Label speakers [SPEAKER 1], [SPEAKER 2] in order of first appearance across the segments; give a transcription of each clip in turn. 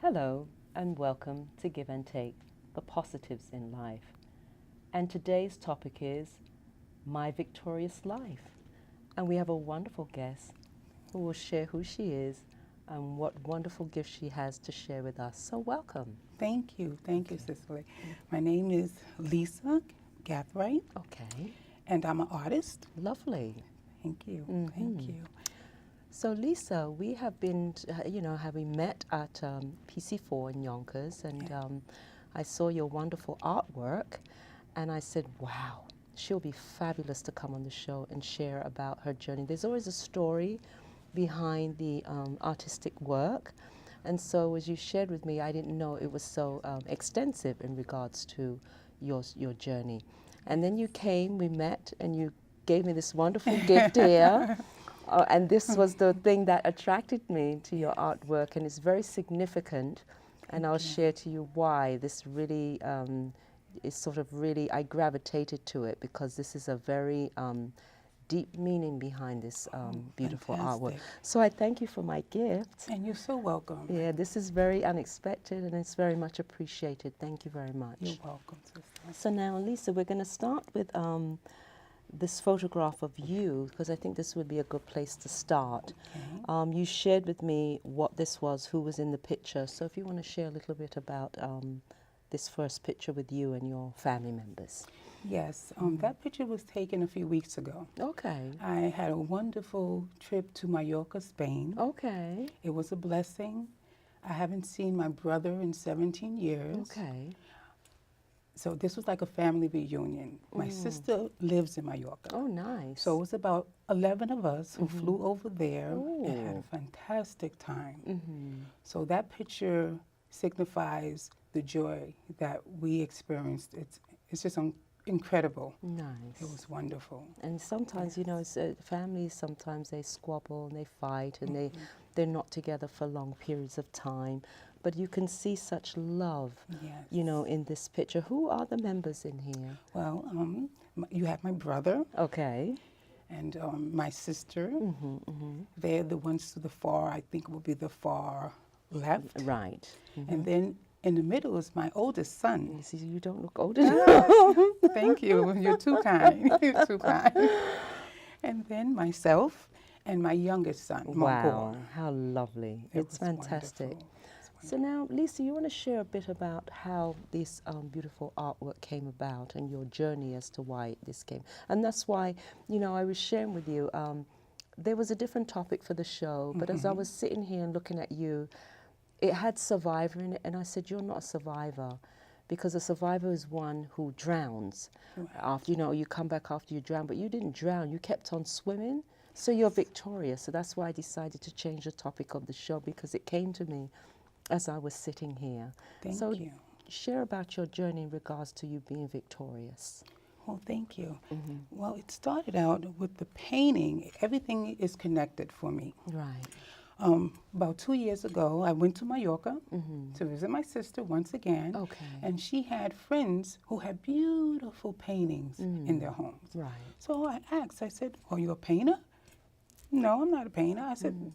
[SPEAKER 1] Hello and welcome to Give and Take, the positives in life. And today's topic is My Victorious Life. And we have a wonderful guest who will share who she is and what wonderful gifts she has to share with us. So welcome.
[SPEAKER 2] Thank you, Cicely. My name is Lisa Gathright,
[SPEAKER 1] Okay,
[SPEAKER 2] and I'm an artist.
[SPEAKER 1] lovely.
[SPEAKER 2] Thank you,
[SPEAKER 1] Mhm.
[SPEAKER 2] thank you.
[SPEAKER 1] So Lisa, we have been, we met at PC4 in Yonkers, and
[SPEAKER 2] Yeah.
[SPEAKER 1] I saw your wonderful artwork, and I said, wow, she'll be fabulous to come on the show and share about her journey. There's always a story behind the artistic work, and so as you shared with me, I didn't know it was so extensive in regards to your journey. And then you came, we met, and you gave me this wonderful gift here. And this was the thing that attracted me to your artwork, and it's very significant. And I'll share to you why this really is sort of really, I gravitated to it because this is a very deep meaning behind this beautiful artwork.
[SPEAKER 2] Fantastic.
[SPEAKER 1] So I thank you for my gift.
[SPEAKER 2] And you're so welcome.
[SPEAKER 1] Yeah, this is very unexpected and it's very much appreciated. Thank you very much.
[SPEAKER 2] You're welcome, sister.
[SPEAKER 1] So now, Lisa, we're going to start with this photograph of you, because I think this would be a good place to start.
[SPEAKER 2] Okay.
[SPEAKER 1] You shared with me what this was, who was in the picture. So if you want to share a little bit about this first picture with you and your family members.
[SPEAKER 2] Yes, that picture was taken a few weeks ago.
[SPEAKER 1] Okay.
[SPEAKER 2] I had a wonderful trip to Mallorca, Spain.
[SPEAKER 1] Okay.
[SPEAKER 2] It was a blessing. I haven't seen my brother in 17 years.
[SPEAKER 1] Okay.
[SPEAKER 2] So this was like a family reunion. My sister lives in Mallorca.
[SPEAKER 1] Oh, nice.
[SPEAKER 2] So it was about 11 of us who flew over there and had
[SPEAKER 1] Ooh.
[SPEAKER 2] a fantastic time.
[SPEAKER 1] Mm-hmm.
[SPEAKER 2] So that picture signifies the joy that we experienced. It's just incredible.
[SPEAKER 1] Nice.
[SPEAKER 2] It was wonderful.
[SPEAKER 1] And sometimes, you know, it's, families, sometimes they squabble and they fight and they're not together for long periods of time. But you can see such love,
[SPEAKER 2] Yes.
[SPEAKER 1] you know, in this picture. Who are the members in here?
[SPEAKER 2] Well, you have my brother
[SPEAKER 1] Okay.
[SPEAKER 2] and my sister.
[SPEAKER 1] Mm-hmm, mm-hmm.
[SPEAKER 2] They're the ones to the far, I think will be the far left.
[SPEAKER 1] Right. Mm-hmm.
[SPEAKER 2] And then in the middle is my oldest son.
[SPEAKER 1] You see, you don't look old enough.
[SPEAKER 2] Thank you. You're too kind. You're too kind. And then myself and my youngest son, my
[SPEAKER 1] Wow,
[SPEAKER 2] boy.
[SPEAKER 1] how lovely.
[SPEAKER 2] It
[SPEAKER 1] It's
[SPEAKER 2] was
[SPEAKER 1] fantastic.
[SPEAKER 2] wonderful.
[SPEAKER 1] So now, Lisa, you want to share a bit about how this beautiful artwork came about and your journey as to why this came. And that's why, you know, I was sharing with you, there was a different topic for the show, but as I was sitting here and looking at you, it had survivor in it, and I said, you're not a survivor, because a survivor is one who drowns.
[SPEAKER 2] Right.
[SPEAKER 1] After, you know, you come back after you drown, but you didn't drown, you kept on swimming, so you're victorious. So that's why I decided to change the topic of the show, because it came to me as I was sitting here.
[SPEAKER 2] Thank
[SPEAKER 1] So
[SPEAKER 2] you.
[SPEAKER 1] share about your journey in regards to you being victorious.
[SPEAKER 2] Well, thank you. Well, it started out with the painting. Everything is connected for me.
[SPEAKER 1] Right.
[SPEAKER 2] About 2 years ago, I went to Mallorca to visit my sister once again.
[SPEAKER 1] Okay.
[SPEAKER 2] And she had friends who had beautiful paintings in their homes.
[SPEAKER 1] Right.
[SPEAKER 2] So I asked, I said, are you a painter? No, I'm not a painter. I said,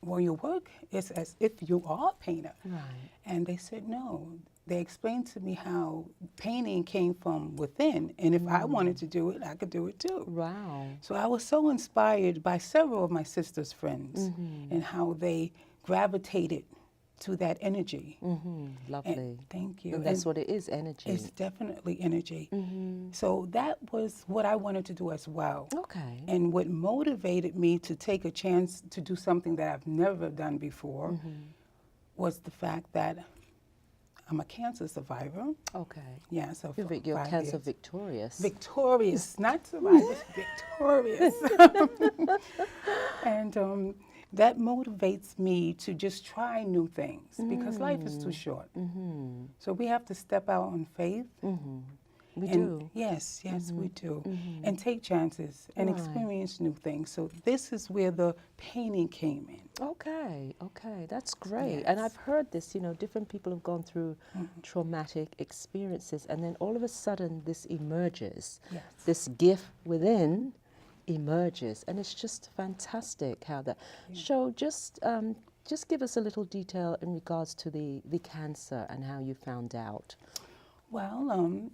[SPEAKER 2] well, your work is as if you are a painter.
[SPEAKER 1] Right.
[SPEAKER 2] And they said, no. They explained to me how painting came from within, and if I wanted to do it, I could do it too.
[SPEAKER 1] Wow.
[SPEAKER 2] So I was so inspired by several of my sister's friends and how they gravitated to that energy.
[SPEAKER 1] Lovely.
[SPEAKER 2] And thank you.
[SPEAKER 1] And that's what it is, energy.
[SPEAKER 2] It's definitely energy. So that was what I wanted to do as well.
[SPEAKER 1] Okay.
[SPEAKER 2] And what motivated me to take a chance to do something that I've never done before was the fact that I'm a cancer survivor.
[SPEAKER 1] Okay.
[SPEAKER 2] Yeah, so for
[SPEAKER 1] You're
[SPEAKER 2] 5
[SPEAKER 1] cancer
[SPEAKER 2] years.
[SPEAKER 1] victorious.
[SPEAKER 2] Victorious, not survivor, victorious. And that motivates me to just try new things because life is too short. So we have to step out on faith.
[SPEAKER 1] We
[SPEAKER 2] And
[SPEAKER 1] do.
[SPEAKER 2] Yes, we do. And take chances and
[SPEAKER 1] Right.
[SPEAKER 2] experience new things. So this is where the painting came in.
[SPEAKER 1] Okay, okay, that's great. And I've heard this, you know, different people have gone through traumatic experiences, and then all of a sudden this emerges.
[SPEAKER 2] Yes.
[SPEAKER 1] This gift within emerges, and it's just fantastic how that. So just just give us a little detail in regards to the cancer and how you found out.
[SPEAKER 2] Well,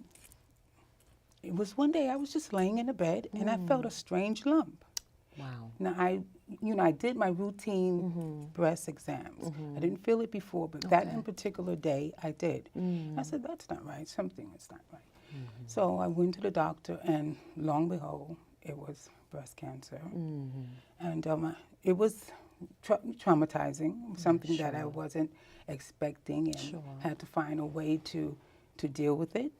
[SPEAKER 2] it was one day I was just laying in the bed and I felt a strange lump.
[SPEAKER 1] Wow.
[SPEAKER 2] Now, I did my routine breast exams. I didn't feel it before, but that in particular day, I did. I said, that's not right. Something is not right. So I went to the doctor, and lo and behold, it was breast cancer. And it was traumatizing, something that I wasn't expecting, and had to find a way to deal with it.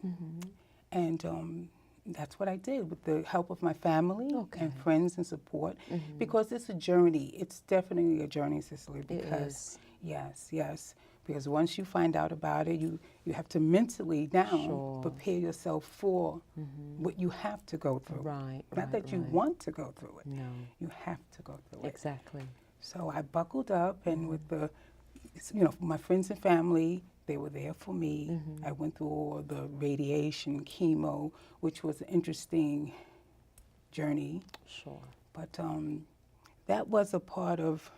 [SPEAKER 2] And that's what I did with the help of my family and friends and support, because it's a journey. It's definitely a journey, Cicely, because yes, because once you find out about it, you have to mentally now prepare yourself for what you have to go through. Not that you want to go through it. No. You have to go through it.
[SPEAKER 1] Exactly.
[SPEAKER 2] So I buckled up, and with my friends and family, they were there for me. I went through all the radiation, chemo, which was an interesting journey. Sure. But that was a part of,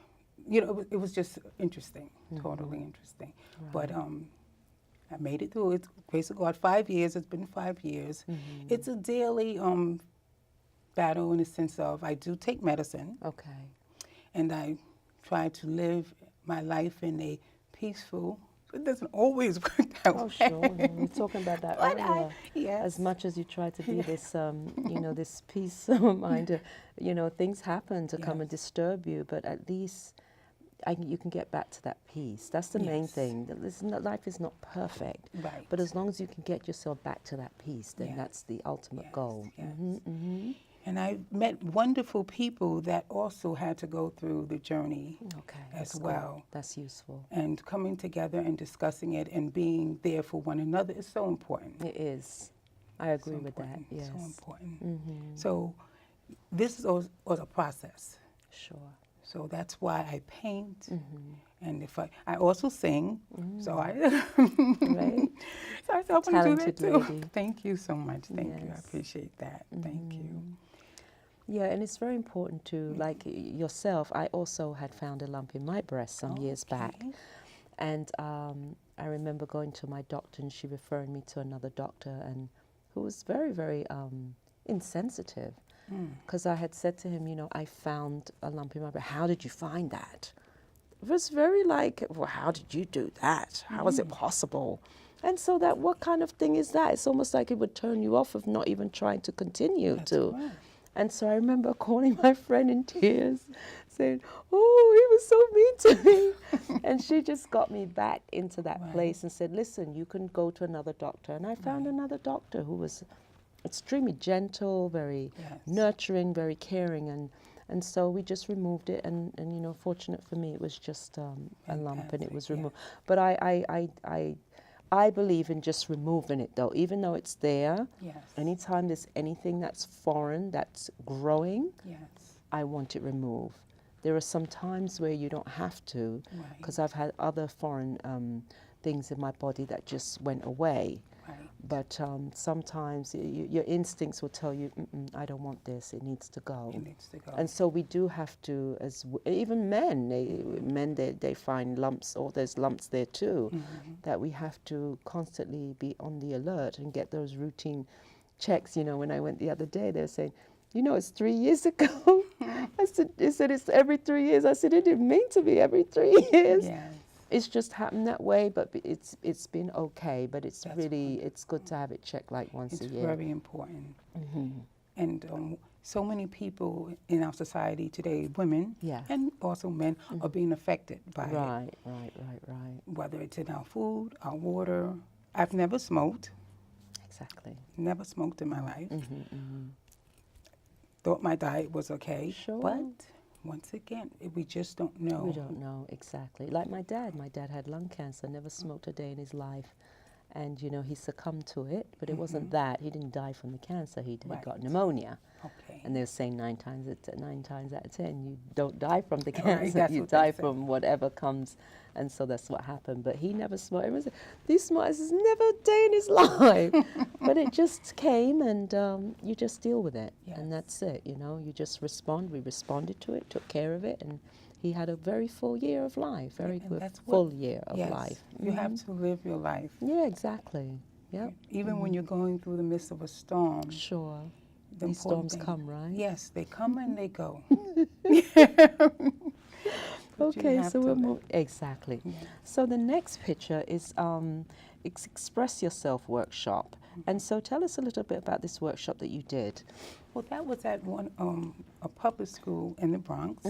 [SPEAKER 2] it was just interesting, totally interesting. But I made it through it. Grace of God, 5 years. It's been 5 years. It's a daily battle in the sense of I do take medicine. Okay. And I try to live my life in a peaceful. It doesn't always work that way.
[SPEAKER 1] Oh, sure. We were talking about that earlier. As much as you try to be this, this peace mind, things happen to come and disturb you, but at least you can get back to that peace. That's the main thing. Life is not perfect, but as long as you can get yourself back to that peace, then that's the ultimate goal.
[SPEAKER 2] And I met wonderful people that also had to go through the journey as well.
[SPEAKER 1] Good. That's useful.
[SPEAKER 2] And coming together and discussing it and being there for one another is so important.
[SPEAKER 1] It is. I agree with that, yes.
[SPEAKER 2] So important. So this was a process.
[SPEAKER 1] Sure.
[SPEAKER 2] So that's why I paint. And I also sing. So I so I help them do that too. Lady. Thank you so much. Thank you. I appreciate that. Thank you.
[SPEAKER 1] Yeah, and it's very important to, like yourself, I also had found a lump in my breast some years back. And I remember going to my doctor, and she referred me to another doctor, and who was very, very insensitive. Because I had said to him, I found a lump in my breast. How did you find that? It was very like, well, how did you do that? How is it possible? And so what kind of thing is that? It's almost like it would turn you off of not even trying to continue to. Right. And so I remember calling my friend in tears, saying, oh, he was so mean to me. And she just got me back into that place and said, listen, you can go to another doctor. And I found another doctor who was extremely gentle, very nurturing, very caring. And so we just removed it, and fortunate for me, it was just a lump, and it was removed. But I believe in just removing it, though, even though it's there. Anytime there's anything that's foreign, that's growing, I want it removed. There are some times where you don't have to, because I've had other foreign things in my body that just went away. But sometimes your instincts will tell you, I don't want this, it needs to go. It needs to go. And so we do have to, even men, they find lumps, or there's lumps there too, that we have to constantly be on the alert and get those routine checks. When I went the other day, they were saying, it's 3 years ago. I said, it's every 3 years. I said, it didn't mean to be every 3 years. It's just happened that way, but it's been okay. But it's it's good to have it checked like once a year.
[SPEAKER 2] It's very important. And so many people in our society today, women and also men, are being affected by it.
[SPEAKER 1] Right.
[SPEAKER 2] Whether it's in our food, our water. I've never smoked.
[SPEAKER 1] Exactly.
[SPEAKER 2] Never smoked in my life. Thought my diet was okay. But once again, we just don't know.
[SPEAKER 1] We don't know, exactly. Like my dad had lung cancer, never smoked a day in his life. And, he succumbed to it, but it wasn't that. He didn't die from the cancer. He got pneumonia. And they were saying 9 times out of 10, you don't die from the cancer. You die from whatever comes. And so that's what happened. But he never smoked. Everyone said, these smokers never a day in his life. But it just came, and you just deal with it. And that's it, you just respond. We responded to it, took care of it, and he had a very full year of life, very
[SPEAKER 2] And
[SPEAKER 1] good
[SPEAKER 2] that's
[SPEAKER 1] full year of
[SPEAKER 2] yes,
[SPEAKER 1] life.
[SPEAKER 2] you have to live your life.
[SPEAKER 1] Yeah, exactly. Yep.
[SPEAKER 2] Even when you're going through the midst of a storm.
[SPEAKER 1] Sure.
[SPEAKER 2] The
[SPEAKER 1] These
[SPEAKER 2] important
[SPEAKER 1] storms
[SPEAKER 2] thing,
[SPEAKER 1] come, right?
[SPEAKER 2] yes, they come and they go.
[SPEAKER 1] Okay, so we'll
[SPEAKER 2] live.
[SPEAKER 1] move. Exactly.
[SPEAKER 2] Yeah.
[SPEAKER 1] So the next picture is Express Yourself workshop. And so tell us a little bit about this workshop that you did.
[SPEAKER 2] Well, that was at a public school in the Bronx.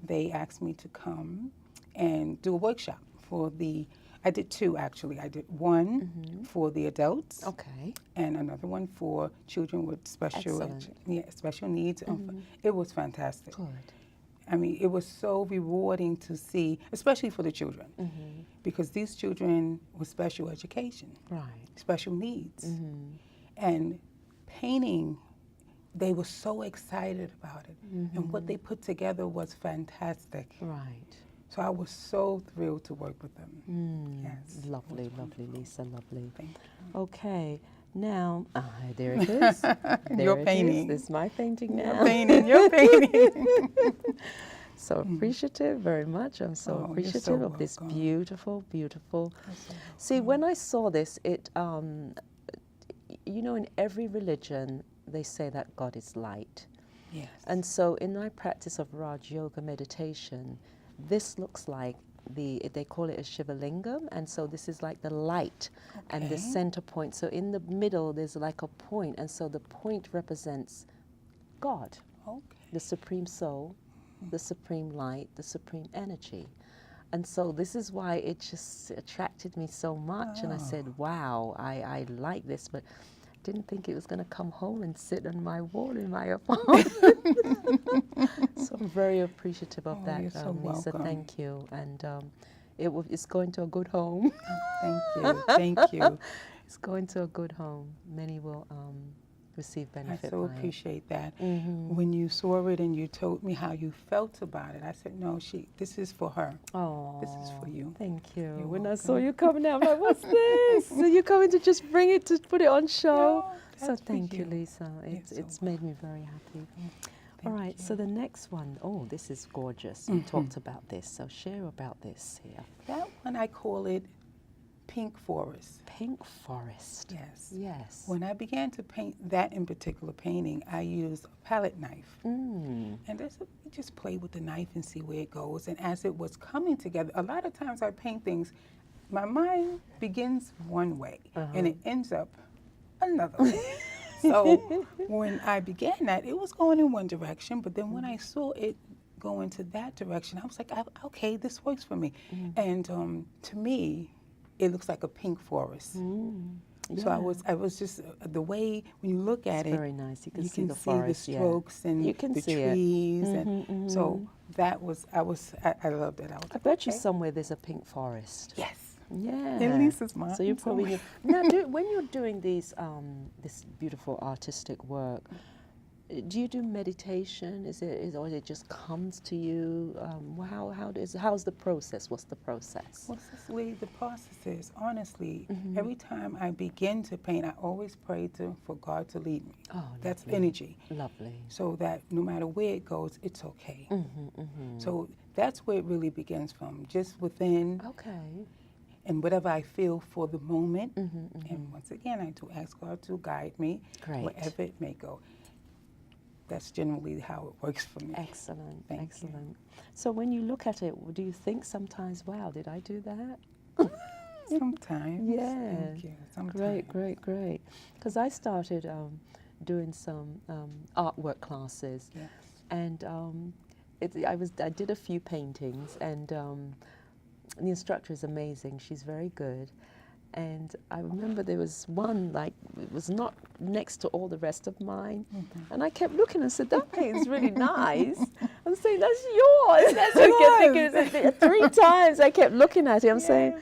[SPEAKER 2] They asked me to come and do a workshop for I did two actually. I did one for the adults.
[SPEAKER 1] Okay.
[SPEAKER 2] And another one for children with special needs. It was fantastic.
[SPEAKER 1] Good.
[SPEAKER 2] I mean, it was so rewarding to see, especially for the children, because these children with special education, special needs, and painting. They were so excited about it, and what they put together was fantastic.
[SPEAKER 1] Right.
[SPEAKER 2] So I was so thrilled to work with them. Yes.
[SPEAKER 1] Lovely, lovely, Lisa, lovely.
[SPEAKER 2] Thank you.
[SPEAKER 1] Okay. Now, there it is. There
[SPEAKER 2] Your
[SPEAKER 1] it
[SPEAKER 2] painting.
[SPEAKER 1] Is. This is my painting now.
[SPEAKER 2] Your painting. Your painting.
[SPEAKER 1] So appreciative, very much. I'm so appreciative of this beautiful, beautiful. See, when I saw this, it, you know, in every religion, they say that God is light.
[SPEAKER 2] Yes.
[SPEAKER 1] And so in my practice of Raj Yoga meditation, this looks like they call it a Shiva Lingam, and so this is like the light and the center point. So in the middle, there's like a point, and so the point represents God, the Supreme Soul, the Supreme Light, the Supreme Energy. And so this is why it just attracted me so much, and I said, wow, I like this, but didn't think it was going to come home and sit on my wall in my apartment. So I'm very appreciative of that,
[SPEAKER 2] You're so
[SPEAKER 1] Lisa.
[SPEAKER 2] welcome.
[SPEAKER 1] Thank you. And it's going to a good home.
[SPEAKER 2] Thank you. Thank you.
[SPEAKER 1] It's going to a good home. Many will receive benefit.
[SPEAKER 2] I so
[SPEAKER 1] by
[SPEAKER 2] appreciate that. When you saw it and you told me how you felt about it, I said, no, this is for her.
[SPEAKER 1] Oh,
[SPEAKER 2] this is for you.
[SPEAKER 1] Thank you.
[SPEAKER 2] You're
[SPEAKER 1] when
[SPEAKER 2] welcome.
[SPEAKER 1] I saw you coming out, I'm like, what's this? So you're coming to just bring it to put it on show.
[SPEAKER 2] No,
[SPEAKER 1] So thank you, Lisa. It's made me very happy. All right, so the next one, this is gorgeous. You talked about this, so share about this here.
[SPEAKER 2] That one, I call it Pink Forest.
[SPEAKER 1] Pink Forest.
[SPEAKER 2] Yes.
[SPEAKER 1] Yes.
[SPEAKER 2] When I began to paint that in particular painting, I used a palette knife. And you just play with the knife and see where it goes. And as it was coming together, a lot of times I paint things, my mind begins one way and it ends up another way. So when I began that, it was going in one direction, but then when I saw it go into that direction, I was like, okay, this works for me. And to me, it looks like a pink forest. So I was just the way when you look at it,
[SPEAKER 1] very nice. You can see the forest,
[SPEAKER 2] the strokes and
[SPEAKER 1] you can
[SPEAKER 2] the
[SPEAKER 1] see
[SPEAKER 2] trees, and so that was I loved it.
[SPEAKER 1] I bet you somewhere there's a pink forest.
[SPEAKER 2] Yes.
[SPEAKER 1] Yeah.
[SPEAKER 2] At least it's mine.
[SPEAKER 1] So you probably now when you're doing these this beautiful artistic work, do you do meditation? Or it just comes to you? How's the process? What's the process?
[SPEAKER 2] Well, Cicely, the process is honestly every time I begin to paint, I always pray for God to lead me.
[SPEAKER 1] Oh,
[SPEAKER 2] that's
[SPEAKER 1] lovely.
[SPEAKER 2] energy.
[SPEAKER 1] Lovely.
[SPEAKER 2] So that no matter where it goes, it's okay. So that's where it really begins from, just within.
[SPEAKER 1] Okay.
[SPEAKER 2] And whatever I feel for the moment. And once again, I do ask God to guide me wherever it may go. That's generally how it works for me.
[SPEAKER 1] Excellent, excellent.
[SPEAKER 2] You.
[SPEAKER 1] So when you look at it, do you think sometimes, wow, did I do that?
[SPEAKER 2] Sometimes.
[SPEAKER 1] Yeah.
[SPEAKER 2] Thank you. Sometimes.
[SPEAKER 1] Great, great, great. Because I started doing some artwork classes.
[SPEAKER 2] Yes.
[SPEAKER 1] And I did a few paintings, and the instructor is amazing. She's very good. And I remember there was one, like, it was not next to all the rest of mine. And I kept looking and said, that painting's really nice. I'm saying, that's yours. That's yours. 3 times I kept looking at it. I'm saying,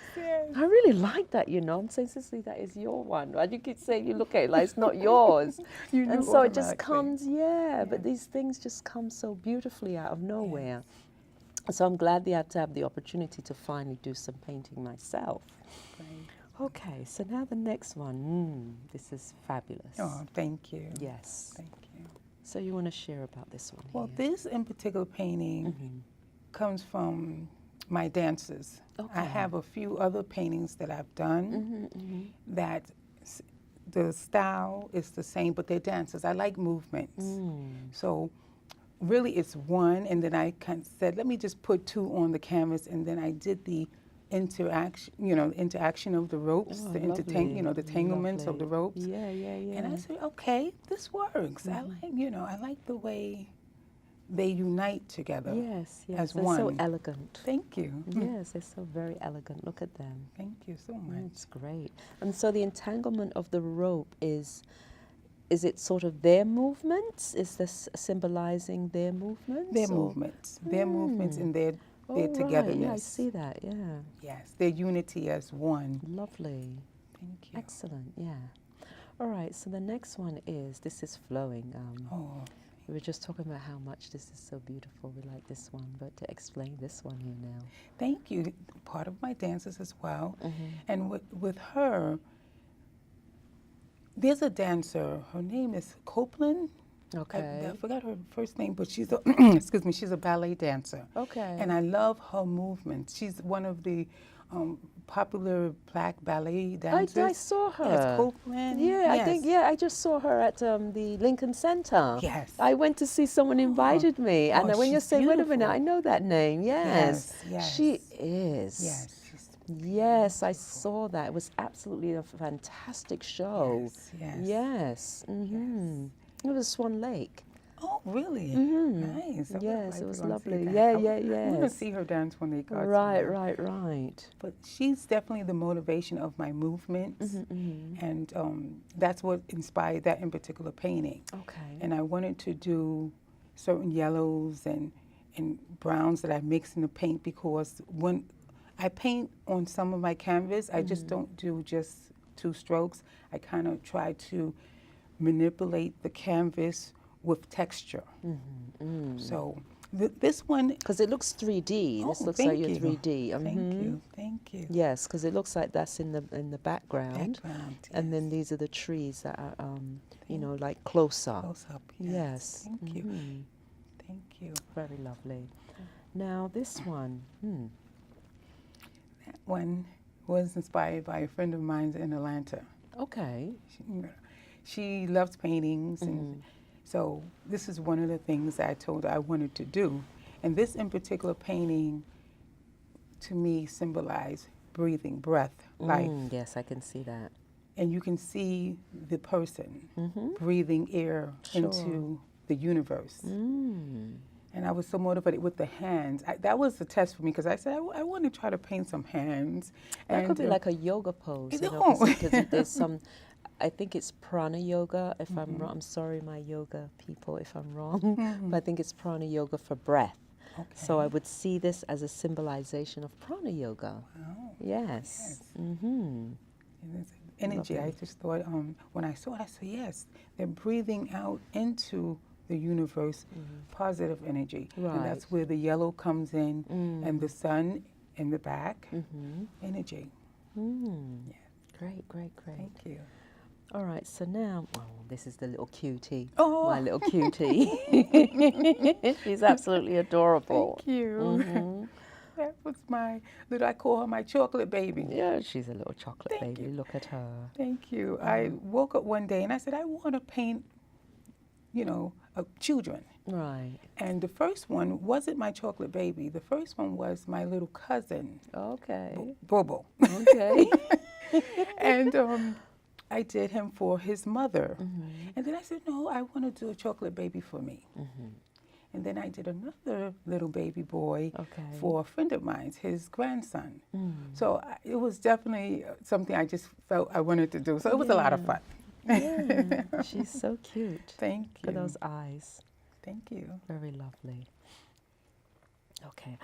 [SPEAKER 1] I really like that, you know. I'm saying, Cicely, that is your one. Right? You keep saying, you look at it like it's not yours. And so it just comes, but these things just come so beautifully out of nowhere. So I'm glad that I had to have the opportunity to finally do some painting myself.
[SPEAKER 2] Great.
[SPEAKER 1] Okay, so now the next one. This is fabulous.
[SPEAKER 2] Oh, thank you.
[SPEAKER 1] Yes.
[SPEAKER 2] Thank you.
[SPEAKER 1] So you want to share about this one
[SPEAKER 2] Well,
[SPEAKER 1] here?
[SPEAKER 2] this in particular painting comes from my dances.
[SPEAKER 1] Okay.
[SPEAKER 2] I have a few other paintings that I've done that the style is the same, but they're dances. I like movements. So really it's one, and then I kind of said, let me just put two on the canvas, and then I did the interaction of the ropes, the entanglements of the ropes.
[SPEAKER 1] Yeah.
[SPEAKER 2] And I said, okay, this works. I like the way they unite together.
[SPEAKER 1] Yes,
[SPEAKER 2] as
[SPEAKER 1] they're
[SPEAKER 2] one.
[SPEAKER 1] so elegant.
[SPEAKER 2] Thank you.
[SPEAKER 1] Yes, they're so very elegant. Look at them.
[SPEAKER 2] Thank you so much.
[SPEAKER 1] That's great. And so the entanglement of the rope is it sort of their movements? Is this symbolizing their movements?
[SPEAKER 2] Their movements. Their movements and their togetherness.
[SPEAKER 1] Right. Yeah, I see that, yeah.
[SPEAKER 2] Yes, their unity as one.
[SPEAKER 1] Lovely.
[SPEAKER 2] Thank you.
[SPEAKER 1] Excellent, yeah. All right, so the next one is, this is flowing. We were just talking about how much this is so beautiful. We like this one, but to explain this one here now.
[SPEAKER 2] Thank you. Part of my dances as well. And with her, there's a dancer. Her name is Copeland.
[SPEAKER 1] Okay.
[SPEAKER 2] I forgot her first name, but she's a excuse me. She's a ballet dancer.
[SPEAKER 1] Okay.
[SPEAKER 2] And I love her movements. She's one of the popular black ballet dancers.
[SPEAKER 1] I saw her.
[SPEAKER 2] Yes, Copeland.
[SPEAKER 1] Yeah,
[SPEAKER 2] Yes.
[SPEAKER 1] I just saw her at the Lincoln Center.
[SPEAKER 2] Yes.
[SPEAKER 1] I went to see someone invited me, and when you
[SPEAKER 2] she's
[SPEAKER 1] say, wait a minute,
[SPEAKER 2] beautiful.
[SPEAKER 1] I know that name. Yes.
[SPEAKER 2] Yes.
[SPEAKER 1] She is.
[SPEAKER 2] Yes.
[SPEAKER 1] Yes, I saw that. It was absolutely a fantastic show.
[SPEAKER 2] Yes.
[SPEAKER 1] Yes. It was Swan Lake.
[SPEAKER 2] Oh, really? Nice. I would
[SPEAKER 1] Yes,
[SPEAKER 2] like
[SPEAKER 1] it
[SPEAKER 2] to
[SPEAKER 1] was
[SPEAKER 2] go and see
[SPEAKER 1] lovely.
[SPEAKER 2] that.
[SPEAKER 1] Yeah,
[SPEAKER 2] I want to
[SPEAKER 1] yes.
[SPEAKER 2] see her dance when they go.
[SPEAKER 1] Right.
[SPEAKER 2] But she's definitely the motivation of my movements, and that's what inspired that in particular painting.
[SPEAKER 1] Okay.
[SPEAKER 2] And I wanted to do certain yellows and browns that I mix in the paint, because when I paint on some of my canvas, I just don't do just two strokes. I kind of try to manipulate the canvas with texture. So this one,
[SPEAKER 1] Because it looks 3D. This looks like you're 3D.
[SPEAKER 2] Thank you.
[SPEAKER 1] Yes, because it looks like that's in the background. And then
[SPEAKER 2] yes.
[SPEAKER 1] these are the trees that are, like close up.
[SPEAKER 2] Close up.
[SPEAKER 1] Yes.
[SPEAKER 2] Thank you. Thank you.
[SPEAKER 1] Very lovely. Now this one.
[SPEAKER 2] That one was inspired by a friend of mine in Atlanta.
[SPEAKER 1] Okay.
[SPEAKER 2] She loves paintings, and so this is one of the things that I told her I wanted to do. And this in particular painting, to me, symbolized breathing, breath, life.
[SPEAKER 1] Yes, I can see that.
[SPEAKER 2] And you can see the person breathing air into the universe. And I was so motivated with the hands. That was the test for me, because I said, I want to try to paint some hands.
[SPEAKER 1] That could be like a yoga pose.
[SPEAKER 2] No.
[SPEAKER 1] Because there's some, I think it's prana yoga, if I'm wrong. I'm sorry, my yoga people, if I'm wrong. But I think it's prana yoga for breath.
[SPEAKER 2] Okay.
[SPEAKER 1] So I would see this as a symbolization of prana yoga.
[SPEAKER 2] Wow.
[SPEAKER 1] Yes.
[SPEAKER 2] And there's energy.
[SPEAKER 1] Lovely.
[SPEAKER 2] I just thought, when I saw it, I said, yes, they're breathing out into the universe positive energy.
[SPEAKER 1] Right.
[SPEAKER 2] And that's where the yellow comes in, and the sun in the back, energy. Yeah.
[SPEAKER 1] Great.
[SPEAKER 2] Thank you.
[SPEAKER 1] All right, so now, this is the little cutie.
[SPEAKER 2] Oh.
[SPEAKER 1] My little cutie. She's absolutely adorable.
[SPEAKER 2] Thank you. That was my little, I call her my chocolate baby.
[SPEAKER 1] Yeah, she's a little chocolate
[SPEAKER 2] Thank
[SPEAKER 1] baby.
[SPEAKER 2] you.
[SPEAKER 1] Look at her.
[SPEAKER 2] Thank you. I woke up one day and I said, I want to paint, children.
[SPEAKER 1] Right.
[SPEAKER 2] And the first one wasn't my chocolate baby. The first one was my little cousin,
[SPEAKER 1] Okay.
[SPEAKER 2] Bobo.
[SPEAKER 1] Okay.
[SPEAKER 2] And I did him for his mother. And then I said, no, I want to do a chocolate baby for me. And then I did another little baby boy for a friend of mine, his grandson. So it was definitely something I just felt I wanted to do. So it was a lot of fun.
[SPEAKER 1] Yeah, she's so cute.
[SPEAKER 2] Thank you.
[SPEAKER 1] Look at those eyes.
[SPEAKER 2] Thank you.
[SPEAKER 1] Very lovely. Okay.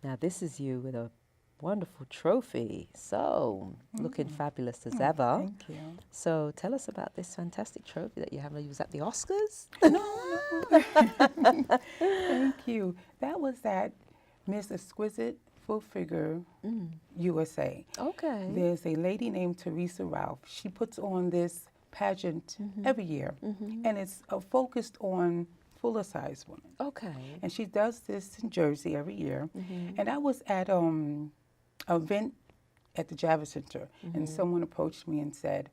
[SPEAKER 1] Now this is you with a wonderful trophy. So, looking fabulous as ever.
[SPEAKER 2] Thank you.
[SPEAKER 1] So, tell us about this fantastic trophy that you have. You was at the Oscars?
[SPEAKER 2] No. Thank you. That was at Miss Exquisite Full Figure USA.
[SPEAKER 1] Okay.
[SPEAKER 2] There's a lady named Teresa Ralph. She puts on this pageant every year, and it's focused on fuller size woman.
[SPEAKER 1] Okay.
[SPEAKER 2] And she does this in Jersey every year. And I was at an event at the Javits Center, and someone approached me and said,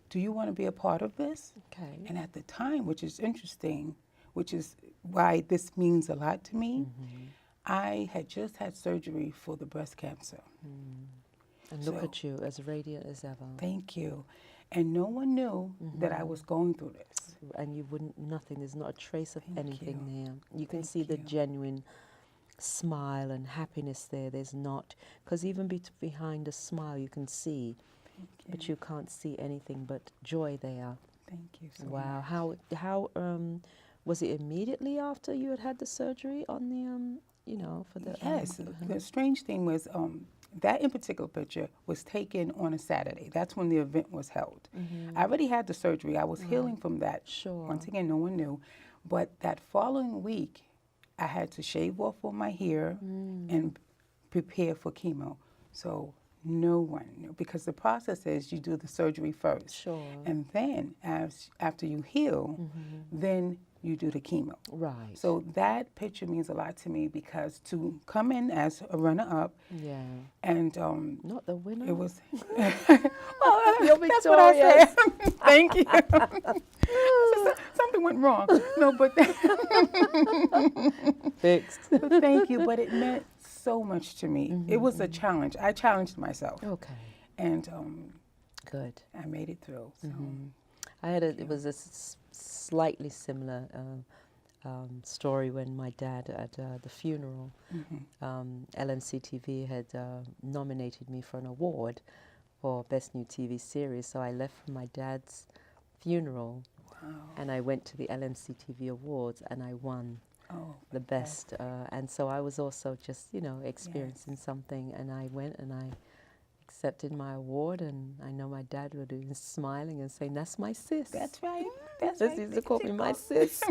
[SPEAKER 2] "Do you want to be a part of this?"
[SPEAKER 1] Okay.
[SPEAKER 2] And at the time, which is interesting, which is why this means a lot to me, I had just had surgery for the breast cancer.
[SPEAKER 1] And look at you, as radiant as ever.
[SPEAKER 2] Thank you. And no one knew that I was going through this.
[SPEAKER 1] And you wouldn't, nothing, there's not a trace of anything there. You can
[SPEAKER 2] Thank
[SPEAKER 1] see the
[SPEAKER 2] you.
[SPEAKER 1] genuine smile and happiness there. There's not, because even behind the smile you can see, but you can't see anything but joy there.
[SPEAKER 2] Thank you so
[SPEAKER 1] Wow.
[SPEAKER 2] much.
[SPEAKER 1] How was it immediately after you had the surgery on the, you know, for the...
[SPEAKER 2] Yes. The strange thing was that in particular picture was taken on a Saturday. That's when the event was held. I already had the surgery. I was healing from that.
[SPEAKER 1] Sure.
[SPEAKER 2] Once again, no one knew. But that following week, I had to shave off all my hair and prepare for chemo. So no one knew, because the process is you do the surgery first.
[SPEAKER 1] Sure.
[SPEAKER 2] And then after you heal, then you do the chemo.
[SPEAKER 1] Right.
[SPEAKER 2] So that picture means a lot to me, because to come in as a runner-up,
[SPEAKER 1] Yeah.
[SPEAKER 2] and
[SPEAKER 1] Not the winner.
[SPEAKER 2] it was,
[SPEAKER 1] You're
[SPEAKER 2] that's what I
[SPEAKER 1] victorious.
[SPEAKER 2] said. Thank you. Something went wrong. No, but
[SPEAKER 1] Fixed.
[SPEAKER 2] but thank you. But it meant so much to me. It was a challenge. I challenged myself,
[SPEAKER 1] Okay.
[SPEAKER 2] and
[SPEAKER 1] Good.
[SPEAKER 2] I made it through. So.
[SPEAKER 1] I had it was a slightly similar story when my dad at the funeral, LMCTV had nominated me for an award for Best New TV Series. So I left from my dad's funeral and I went to the LMCTV Awards and I won the best. And so I was also just, you know, experiencing something, and I went and I accepted my award, and I know my dad would be smiling and saying, "That's my sis."
[SPEAKER 2] That's right. That's
[SPEAKER 1] He
[SPEAKER 2] right.
[SPEAKER 1] used to call me my sis.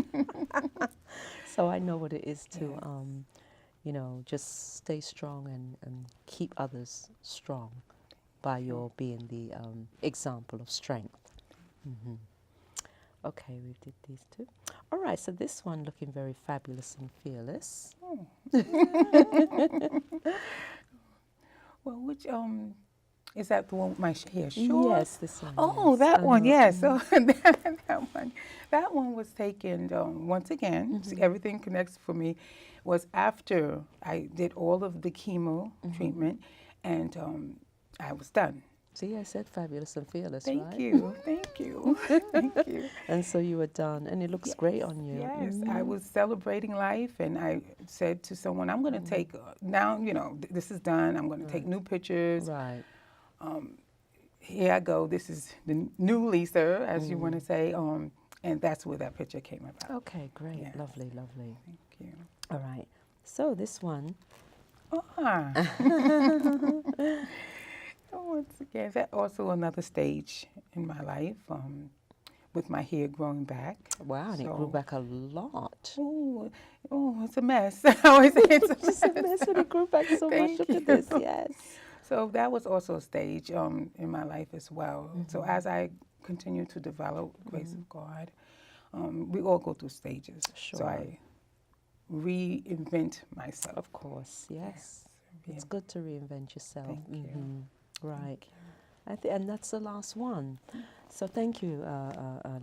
[SPEAKER 1] So I know what it is to, you know, just stay strong and keep others strong by your being the example of strength. Okay, we did these two. All right, so this one looking very fabulous and fearless.
[SPEAKER 2] Well, which is that the one with my hair short?
[SPEAKER 1] Yes, this one.
[SPEAKER 2] Oh,
[SPEAKER 1] yes.
[SPEAKER 2] that one, yes. So that one was taken once again. See, everything connects for me. Was after I did all of the chemo treatment, and I was done.
[SPEAKER 1] See, I said fabulous and fearless,
[SPEAKER 2] Thank
[SPEAKER 1] right?
[SPEAKER 2] you, thank you, thank you.
[SPEAKER 1] And so you were done, and it looks great on you.
[SPEAKER 2] Yes, I was celebrating life, and I said to someone, "I'm going to take now. You know, this is done. I'm going to take new pictures.
[SPEAKER 1] Right.
[SPEAKER 2] Here I go. This is the new Lisa, as you want to say." And that's where that picture came about.
[SPEAKER 1] Okay, great.
[SPEAKER 2] Yes.
[SPEAKER 1] Lovely, lovely.
[SPEAKER 2] Thank you.
[SPEAKER 1] All right. So this one.
[SPEAKER 2] Once again, that's also another stage in my life, with my hair growing back.
[SPEAKER 1] Wow, and it grew back a lot.
[SPEAKER 2] Oh, it's a mess. I always say it's
[SPEAKER 1] Just a mess, and it grew back so much. Look at this, yes.
[SPEAKER 2] So that was also a stage in my life as well. So as I continue to develop grace of God, we all go through stages.
[SPEAKER 1] Sure.
[SPEAKER 2] So I reinvent myself.
[SPEAKER 1] Of course, yes. It's good to reinvent yourself.
[SPEAKER 2] Thank you.
[SPEAKER 1] Right. And that's the last one. So thank you,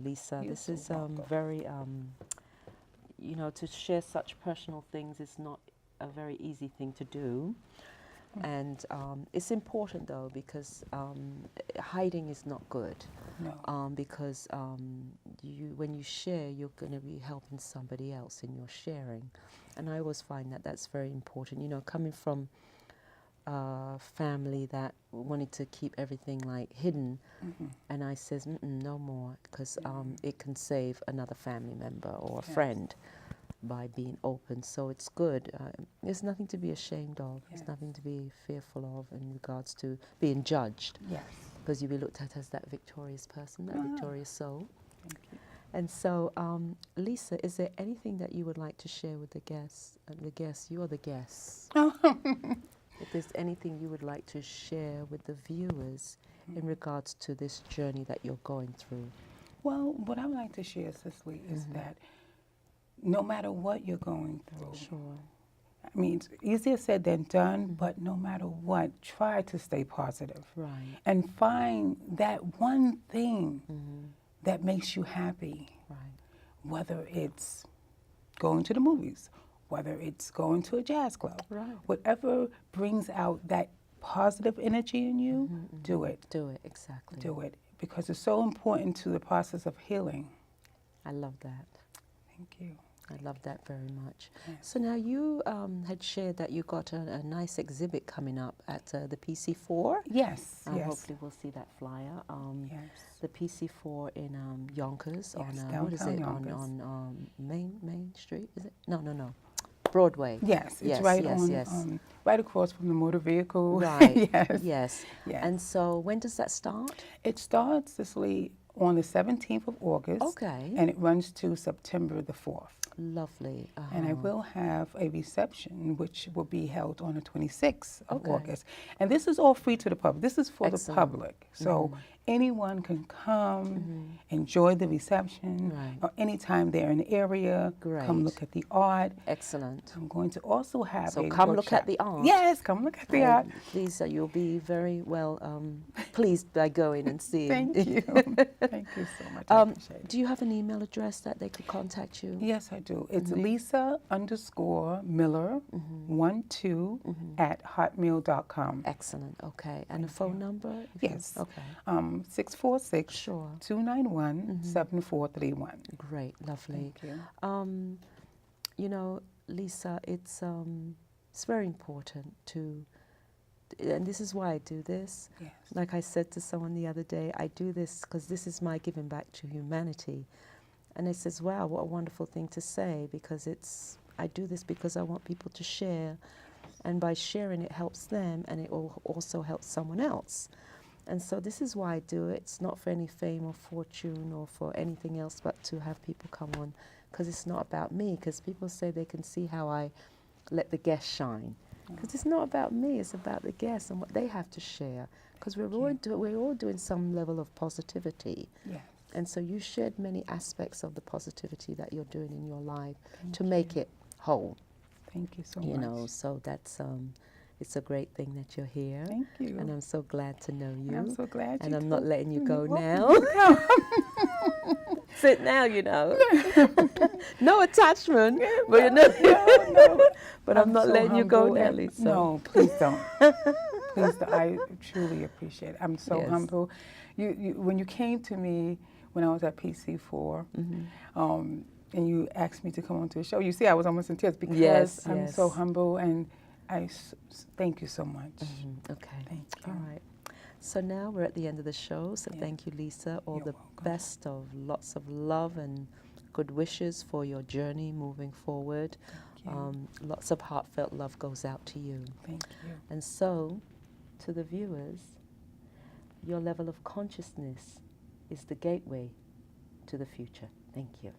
[SPEAKER 1] Lisa.
[SPEAKER 2] You're
[SPEAKER 1] this
[SPEAKER 2] so
[SPEAKER 1] is
[SPEAKER 2] welcome.
[SPEAKER 1] very, you know, to share such personal things is not a very easy thing to do. And it's important, though, because hiding is not good.
[SPEAKER 2] No.
[SPEAKER 1] Because when you share, you're going to be helping somebody else in your sharing. And I always find that that's very important. You know, coming from a family that wanted to keep everything like hidden, and I says, no more, because it can save another family member or a friend by being open. So it's good. There's nothing to be ashamed of. There's nothing to be fearful of in regards to being judged.
[SPEAKER 2] Yes.
[SPEAKER 1] Because you'll be looked at as that victorious person, that victorious soul.
[SPEAKER 2] Thank you.
[SPEAKER 1] And so, Lisa, is there anything that you would like to share with the guests? The guests, you're the guests. If there's anything you would like to share with the viewers in regards to this journey that you're going through.
[SPEAKER 2] Well, what I would like to share, Cicely, is that no matter what you're going through.
[SPEAKER 1] Sure.
[SPEAKER 2] I mean, it's easier said than done, but no matter what, try to stay positive.
[SPEAKER 1] Right.
[SPEAKER 2] And find that one thing that makes you happy.
[SPEAKER 1] Right.
[SPEAKER 2] Whether it's going to the movies, whether it's going to a jazz club,
[SPEAKER 1] Right.
[SPEAKER 2] whatever brings out that positive energy in you, do it.
[SPEAKER 1] Do it, exactly.
[SPEAKER 2] Do it. Because it's so important to the process of healing.
[SPEAKER 1] I love that.
[SPEAKER 2] Thank you.
[SPEAKER 1] I love that very much.
[SPEAKER 2] Yes.
[SPEAKER 1] So now you had shared that you got a nice exhibit coming up at the PC4.
[SPEAKER 2] Yes, yes.
[SPEAKER 1] Hopefully we'll see that flyer.
[SPEAKER 2] Yes.
[SPEAKER 1] The PC4 in Yonkers on
[SPEAKER 2] Yes,
[SPEAKER 1] what is
[SPEAKER 2] downtown
[SPEAKER 1] it
[SPEAKER 2] Yonkers.
[SPEAKER 1] on Main Street? Is it? No. Broadway.
[SPEAKER 2] Yes, it's
[SPEAKER 1] Yes,
[SPEAKER 2] right
[SPEAKER 1] yes,
[SPEAKER 2] on,
[SPEAKER 1] yes.
[SPEAKER 2] right across from the motor vehicle.
[SPEAKER 1] Right.
[SPEAKER 2] Yes.
[SPEAKER 1] Yes.
[SPEAKER 2] Yes.
[SPEAKER 1] And so when does that start?
[SPEAKER 2] It starts, Cicely, on the 17th of August.
[SPEAKER 1] Okay.
[SPEAKER 2] And it runs to September the 4th.
[SPEAKER 1] Lovely.
[SPEAKER 2] And I will have a reception which will be held on the 26th of
[SPEAKER 1] Okay.
[SPEAKER 2] August. And this is all free to the public. This is for
[SPEAKER 1] Excellent.
[SPEAKER 2] the public. So anyone can come, enjoy the reception,
[SPEAKER 1] Right.
[SPEAKER 2] or anytime they're in the area,
[SPEAKER 1] Great.
[SPEAKER 2] come look at the art.
[SPEAKER 1] Excellent.
[SPEAKER 2] I'm going to also have
[SPEAKER 1] So
[SPEAKER 2] a
[SPEAKER 1] come
[SPEAKER 2] workshop.
[SPEAKER 1] look at the art.
[SPEAKER 2] Yes, come look at the art.
[SPEAKER 1] Please, you'll be very well pleased by going and seeing.
[SPEAKER 2] Thank you. Thank you so much. I appreciate it.
[SPEAKER 1] Do you have an email address that they could contact you?
[SPEAKER 2] Yes, I do. It's Lisa_Miller12@hotmail.com.
[SPEAKER 1] Excellent. Okay. And a phone number? If you-
[SPEAKER 2] Yes.
[SPEAKER 1] Okay.
[SPEAKER 2] 646
[SPEAKER 1] Sure.
[SPEAKER 2] 291 7431.
[SPEAKER 1] Great. Lovely.
[SPEAKER 2] Thank you.
[SPEAKER 1] You know, Lisa, it's very important to, and this is why I do this.
[SPEAKER 2] Yes.
[SPEAKER 1] Like I said to someone the other day, I do this because this is my giving back to humanity. And they says, wow, what a wonderful thing to say, because I do this because I want people to share. And by sharing, it helps them, and it also helps someone else. And so this is why I do it. It's not for any fame or fortune or for anything else, but to have people come on, because it's not about me, because people say they can see how I let the guests shine. Because it's not about me, it's about the guests and what they have to share. Because we're all doing some level of positivity.
[SPEAKER 2] Yes.
[SPEAKER 1] And so you shared many aspects of the positivity that you're doing in your life to make it whole.
[SPEAKER 2] Thank you so
[SPEAKER 1] You
[SPEAKER 2] much.
[SPEAKER 1] know, so that's it's a great thing that you're here.
[SPEAKER 2] Thank you.
[SPEAKER 1] And I'm so glad to know you.
[SPEAKER 2] I'm so glad
[SPEAKER 1] And
[SPEAKER 2] you
[SPEAKER 1] I'm not
[SPEAKER 2] told
[SPEAKER 1] letting you
[SPEAKER 2] me.
[SPEAKER 1] go
[SPEAKER 2] Well,
[SPEAKER 1] now. Sit now, you know. No attachment, but you know.
[SPEAKER 2] No.
[SPEAKER 1] But I'm not
[SPEAKER 2] so
[SPEAKER 1] letting you go
[SPEAKER 2] humble
[SPEAKER 1] now,
[SPEAKER 2] and-
[SPEAKER 1] Lisa.
[SPEAKER 2] No, please don't. Please don't. I truly appreciate it. I'm so
[SPEAKER 1] Yes.
[SPEAKER 2] humble. You, when you came to me when I was at PC4, and you asked me to come onto the show, you see I was almost in tears because
[SPEAKER 1] Yes,
[SPEAKER 2] I'm
[SPEAKER 1] yes.
[SPEAKER 2] so humble, and thank you so much.
[SPEAKER 1] Okay.
[SPEAKER 2] Thank you.
[SPEAKER 1] All right. So now we're at the end of the show. So
[SPEAKER 2] Yeah.
[SPEAKER 1] thank you, Lisa. All
[SPEAKER 2] You're
[SPEAKER 1] the
[SPEAKER 2] welcome.
[SPEAKER 1] best of lots of love and good wishes for your journey moving forward.
[SPEAKER 2] Thank you.
[SPEAKER 1] Lots of heartfelt love goes out to you.
[SPEAKER 2] Thank you.
[SPEAKER 1] And so, to the viewers, your level of consciousness is the gateway to the future. Thank you.